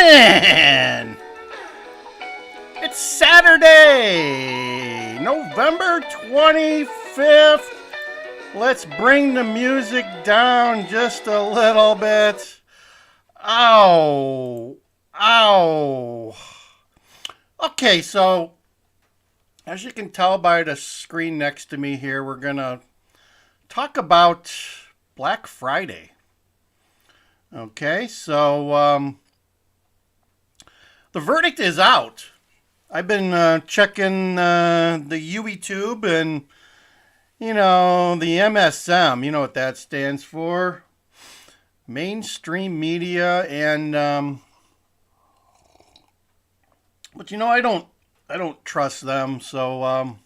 And it's Saturday, November 25th. Let's bring the music down just a little bit. Ow. Ow. Okay, so as you can tell by the screen next to me here, we're going to talk about Black Friday. Okay, so the verdict is out. I've been checking the YouTube and, the MSM. You know what that stands for? Mainstream media. And, but I don't trust them. So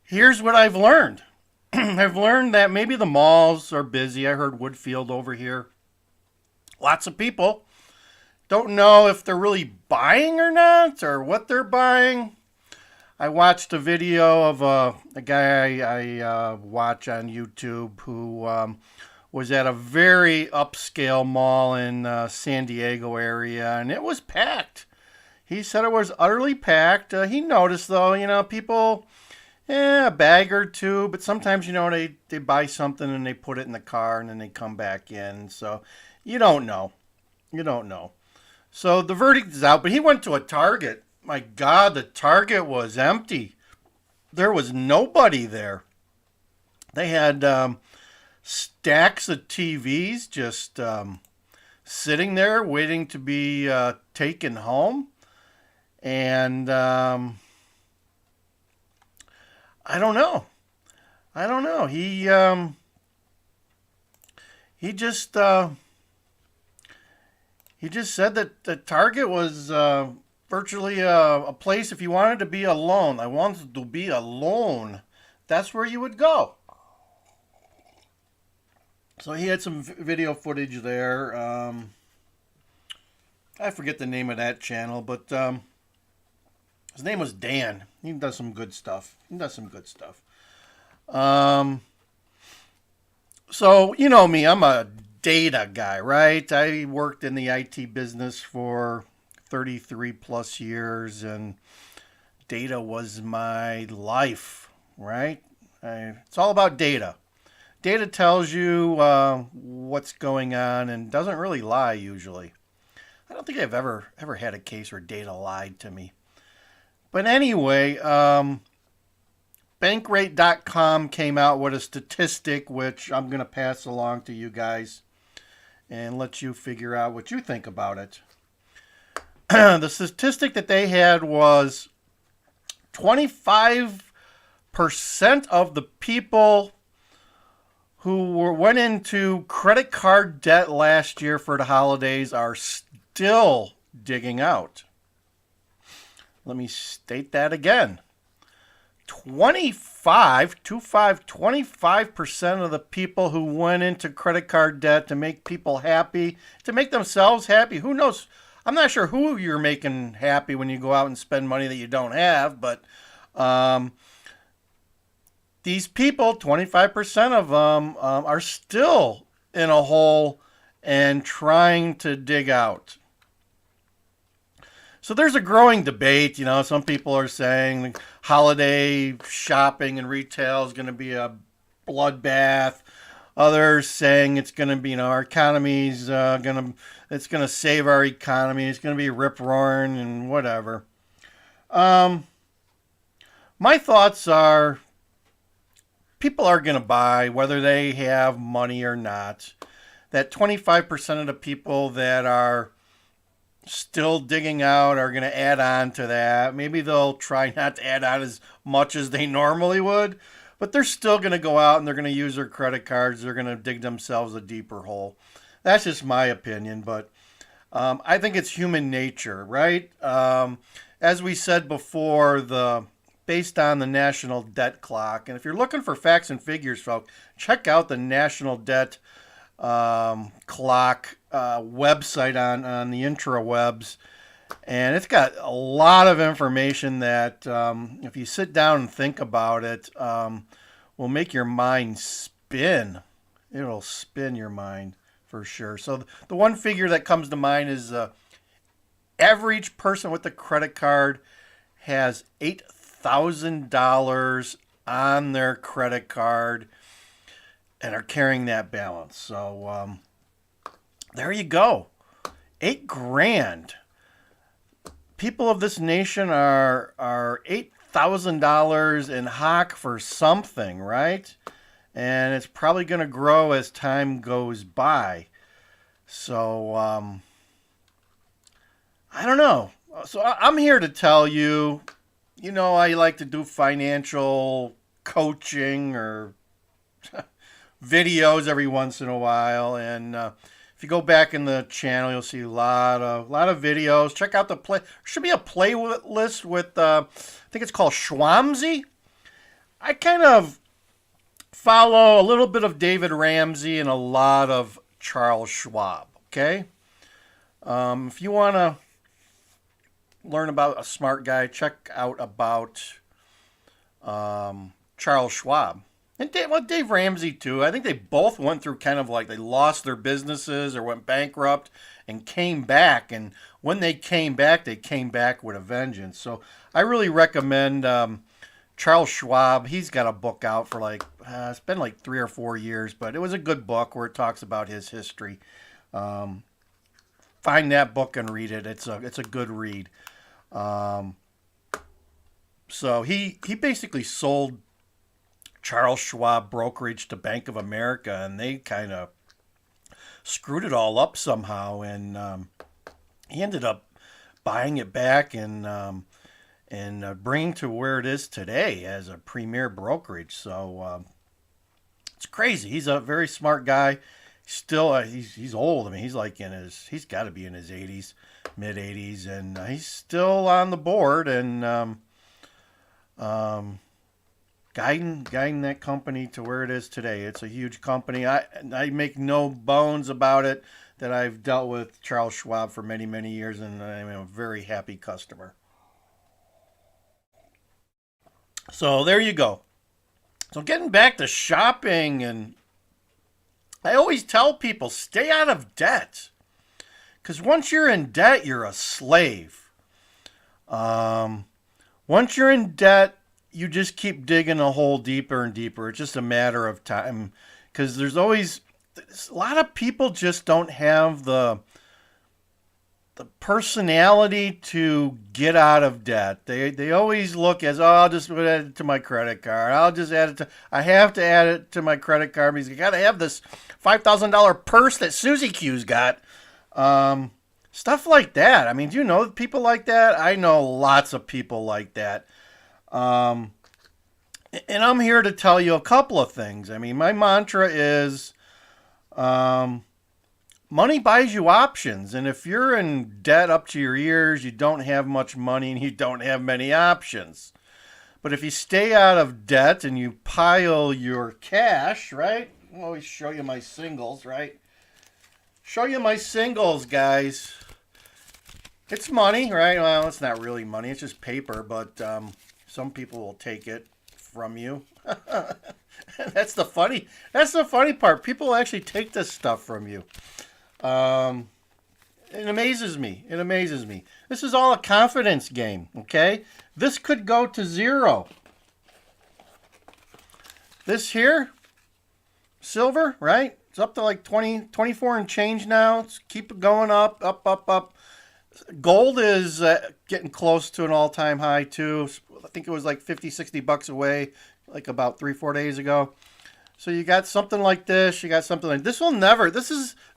here's what I've learned. I've learned that maybe the malls are busy. I heard Woodfield over here. Lots of people. Don't know if they're really buying or not, or what they're buying. I watched a video of a guy I watch on YouTube who was at a very upscale mall in San Diego area, and it was packed. He said it was utterly packed. He noticed, though, people... a bag or two, but sometimes, they buy something and they put it in the car and then they come back in. So you don't know. You don't know. So the verdict is out, but he went to a Target. My God, the Target was empty. There was nobody there. They had stacks of TVs just sitting there waiting to be taken home. And... I don't know. He just said that the Target was virtually a place if you wanted to be alone. I wanted to be alone. That's where you would go. So he had some video footage there. I forget the name of that channel, but his name was Dan. He does some good stuff. So, you know me, I'm a data guy, right? I worked in the IT business for 33 plus years, and data was my life, right? It's all about data. Data tells you what's going on and doesn't really lie usually. I don't think I've ever had a case where data lied to me. But anyway, Bankrate.com came out with a statistic, which I'm going to pass along to you guys and let you figure out what you think about it. The statistic that they had was 25% of the people who went into credit card debt last year for the holidays are still digging out. Let me state that again. 25% of the people who went into credit card debt to make people happy, to make themselves happy. Who knows? I'm not sure who you're making happy when you go out and spend money that you don't have, but these people, 25% of them, are still in a hole and trying to dig out. So there's a growing debate. Some people are saying holiday shopping and retail is going to be a bloodbath. Others saying it's going to be, our economy's it's going to save our economy. It's going to be rip-roaring and whatever. My thoughts are people are going to buy whether they have money or not. That 25% of the people that are still digging out are going to add on to that. Maybe they'll try not to add on as much as they normally would, but they're still going to go out and they're going to use their credit cards. They're going to dig themselves a deeper hole. That's just my opinion, but I think it's human nature, right? As we said before, based on the national debt clock, and if you're looking for facts and figures, folks, check out the national debt clock website on the intrawebs, and it's got a lot of information that if you sit down and think about it will make your mind spin. It'll spin your mind. for sure. So the one figure that comes to mind is average person with a credit card has $8,000 on their credit card and are carrying that balance. So there you go. 8 grand. People of this nation are $8,000 in hock for something, right? And it's probably going to grow as time goes by. So I don't know. So I'm here to tell you, I like to do financial coaching or videos every once in a while, and if you go back in the channel, you'll see a lot of videos. Check out the play. There should be a playlist with I think it's called Schwamsy. I kind of follow a little bit of David Ramsey and a lot of Charles Schwab. Okay, if you want to learn about a smart guy, check out about Charles Schwab. And Dave Ramsey, too. I think they both went through kind of like they lost their businesses or went bankrupt and came back. And when they came back with a vengeance. So I really recommend Charles Schwab. He's got a book out for it's been like 3 or 4 years, but it was a good book where it talks about his history. Find that book and read it. It's a good read. So he basically sold Charles Schwab brokerage to Bank of America, and they kind of screwed it all up somehow, and he ended up buying it back and bringing to where it is today as a premier brokerage. So it's crazy. He's a very smart guy. Still, he's old. I mean, he's got to be in his 80s, mid 80s, and he's still on the board and guiding that company to where it is today. It's a huge company. I make no bones about it that I've dealt with Charles Schwab for many, many years, and I'm a very happy customer. So there you go. So getting back to shopping, and I always tell people, stay out of debt. Because once you're in debt, you're a slave. Once you're in debt, you just keep digging a hole deeper and deeper. It's just a matter of time. Because there's always a lot of people just don't have the personality to get out of debt. They always look as, I'll just add it to my credit card. I have to add it to my credit card because you got to have this $5,000 purse that Susie Q's got. Stuff like that. I mean, do you know people like that? I know lots of people like that. And I'm here to tell you a couple of things. I mean, my mantra is, money buys you options. And if you're in debt up to your ears, you don't have much money and you don't have many options. But if you stay out of debt and you pile your cash, right? I'll always show you my singles, right? Show you my singles, guys. It's money, right? Well, it's not really money. It's just paper, but some people will take it from you. That's the funny part. People actually take this stuff from you. It amazes me. This is all a confidence game, okay? This could go to zero. This here, silver, right? It's up to like 24 and change now. Let's keep it going up. Gold is getting close to an all-time high too. I think it was like 50, 60 bucks away, like about 3-4 days ago. So you got something like this. You got something like this.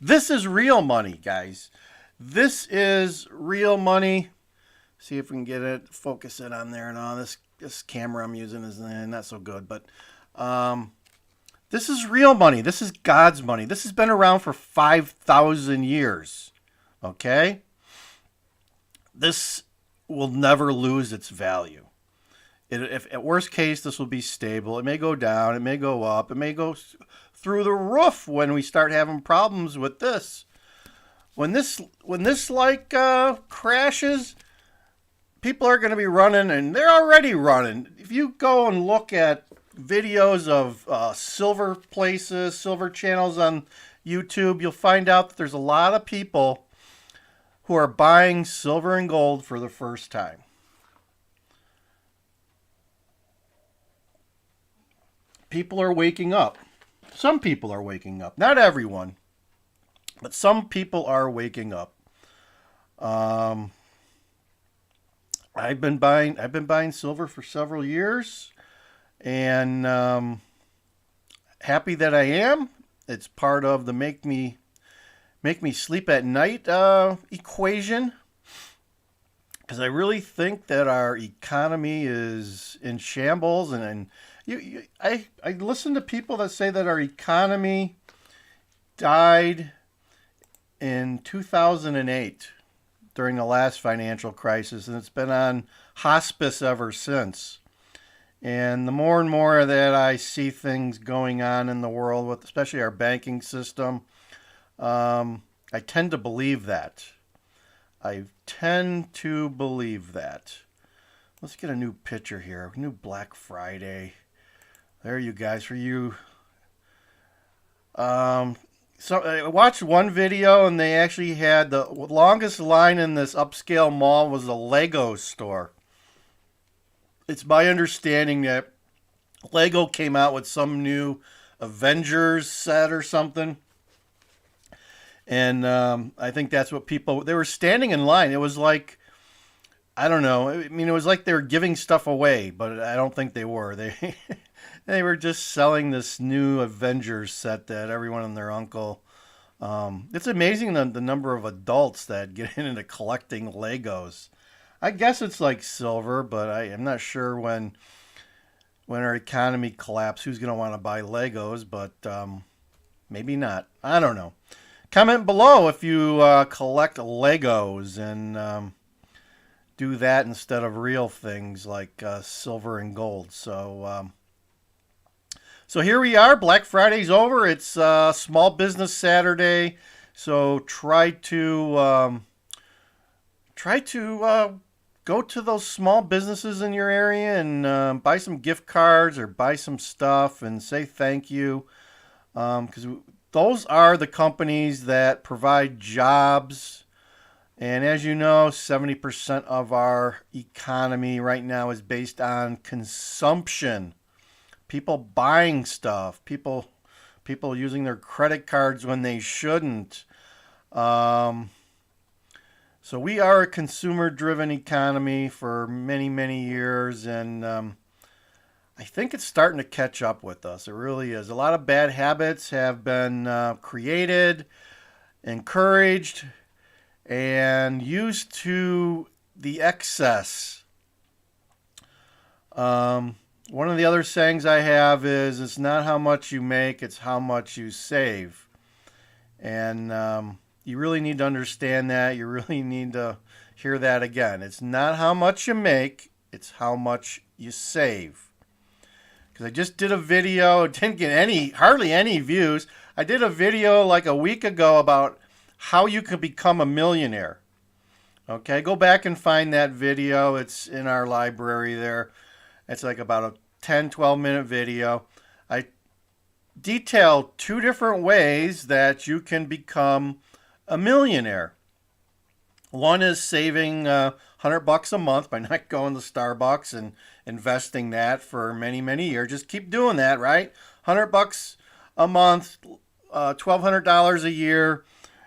This is real money, guys. This is real money. See if we can get it, focus it on there and all. This camera I'm using is not so good, but this is real money. This is God's money. This has been around for 5,000 years. Okay? This will never lose its value. If at worst case, this will be stable. It may go down. It may go up. It may go through the roof when we start having problems with this. When this crashes, people are going to be running, and they're already running. If you go and look at videos of silver places, silver channels on YouTube, you'll find out that there's a lot of people who are buying silver and gold for the first time. People are waking up. Some people are waking up. Not everyone, but some people are waking up. I've been buying silver for several years, and happy that I am. It's part of the make me sleep at night equation, because I really think that our economy is in shambles, and I listen to people that say that our economy died in 2008 during the last financial crisis, and it's been on hospice ever since. And the more and more that I see things going on in the world, with especially our banking system, I tend to believe that. Let's get a new picture here. New Black Friday. There you guys, for you. So I watched one video, and they actually had the longest line in this upscale mall was a Lego store. It's my understanding that Lego came out with some new Avengers set or something. And I think that's what they were standing in line. It was like, I don't know. I mean, it was like they were giving stuff away, but I don't think they were. They were just selling this new Avengers set that everyone and their uncle. It's amazing the number of adults that get into collecting Legos. I guess it's like silver, but I'm not sure when our economy collapses who's going to want to buy Legos, but maybe not. I don't know. Comment below if you collect Legos and do that instead of real things like silver and gold. So here we are. Black Friday's over. It's Small Business Saturday. So try to go to those small businesses in your area and buy some gift cards or buy some stuff and say thank you, because those are the companies that provide jobs. And as you know, 70% of our economy right now is based on consumption. People buying stuff. People using their credit cards when they shouldn't. So we are a consumer-driven economy for many, many years, and I think it's starting to catch up with us. It really is. A lot of bad habits have been created, encouraged, and used to the excess. One of the other sayings I have is, it's not how much you make, it's how much you save. And you really need to understand that. You really need to hear that again. It's not how much you make, it's how much you save. Because I just did a video, it didn't get hardly any views. I did a video like a week ago about how you can become a millionaire. Okay, go back and find that video. It's in our library there. It's like about a 10-12 minute video. I detail 2 different ways that you can become a millionaire. One is saving $100 a month by not going to Starbucks and investing that for many, many years. Just keep doing that, right? $100 a month, $1,200 a year,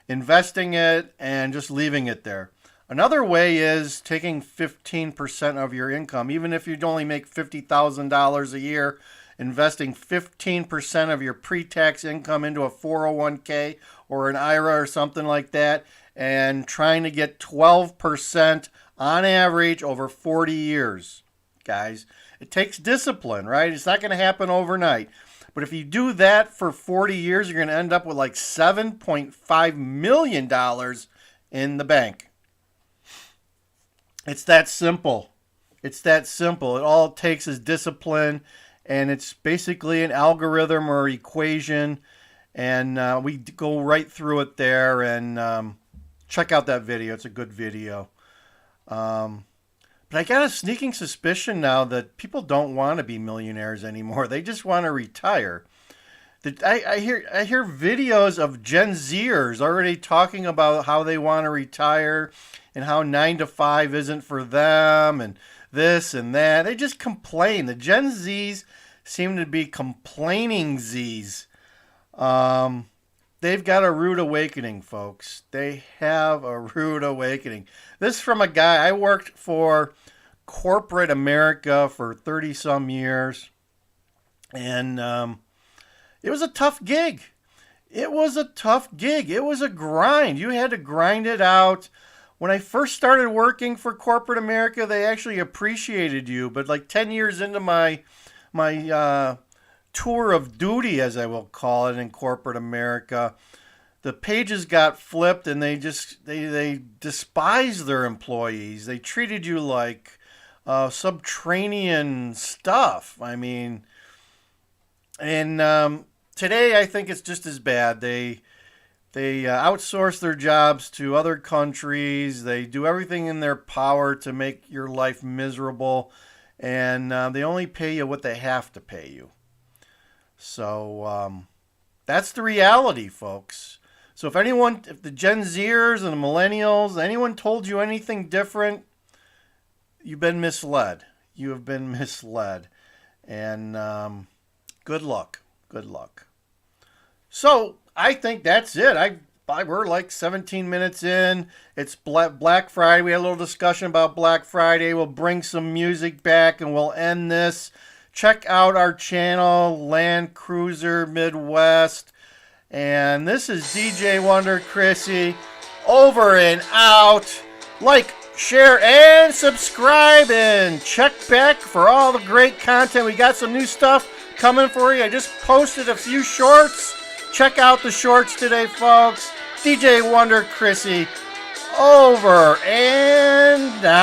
investing it and just leaving it there. Another way is taking 15% of your income, even if you only make $50,000 a year, investing 15% of your pre-tax income into a 401k or an IRA or something like that, and trying to get 12% on average over 40 years. Guys, it takes discipline, right? It's not going to happen overnight. But if you do that for 40 years, you're going to end up with like $7.5 million in the bank. It's that simple. It's that simple. All it takes is discipline, and it's basically an algorithm or equation, and we go right through it there, and check out that video. It's a good video. But I got a sneaking suspicion now that people don't want to be millionaires anymore. They just want to retire. I hear videos of Gen Zers already talking about how they want to retire and how 9 to 5 isn't for them and this and that. They just complain. The Gen Zs seem to be complaining Zs. They've got a rude awakening, folks. They have a rude awakening. This is from a guy. I worked for corporate America for 30 some years, and it was a tough gig. It was a tough gig. It was a grind. You had to grind it out. When I first started working for corporate America, they actually appreciated you. But like 10 years into my tour of duty, as I will call it, in corporate America, the pages got flipped, and they despised their employees. They treated you like subterranean stuff. I mean, and today I think it's just as bad. They outsource their jobs to other countries. They do everything in their power to make your life miserable, and they only pay you what they have to pay you. So that's the reality, folks. So if the Gen Zers and the millennials, anyone told you anything different, you've been misled. You have been misled. And good luck. Good luck. So I think that's it. We're like 17 minutes in. It's Black Friday. We had a little discussion about Black Friday. We'll bring some music back and we'll end this. Check out our channel, Land Cruiser Midwest. And this is DJ Wonder Chrissy. Over and out. Like, share, and subscribe. And check back for all the great content. We got some new stuff coming for you. I just posted a few shorts. Check out the shorts today, folks. DJ Wonder Chrissy. Over and out.